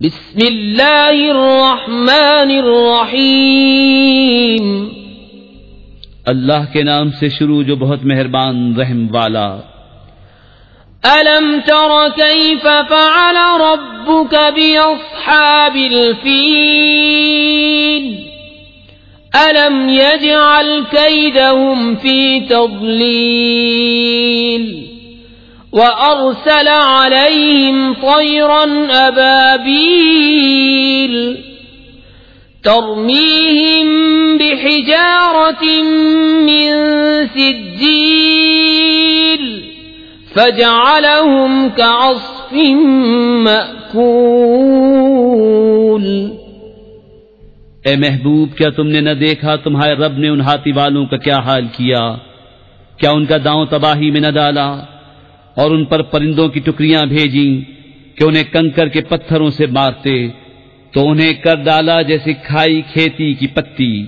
بسم اللہ الرحمن الرحیم، اللہ کے نام سے شروع جو بہت مہربان رحم والا۔ ألم تر كيف فعل ربك بأصحاب الفيل ألم يجعل كيدهم في تضليل وأرسل عليهم طيرا أبابيل ترميهم بحجارة من سجيل فجعلهم كعصف مأكول۔ اے محبوب، کیا تم نے نہ دیکھا تمہارے رب نے ان ہاتھی والوں کا کیا حال کیا؟ کیا ان کا داؤں تباہی میں نہ ڈالا اور ان پر پرندوں کی ٹکریاں بھیجیں کہ انہیں کنکر کے پتھروں سے مارتے، تو انہیں کر ڈالا جیسے کھائی کھیتی کی پتی۔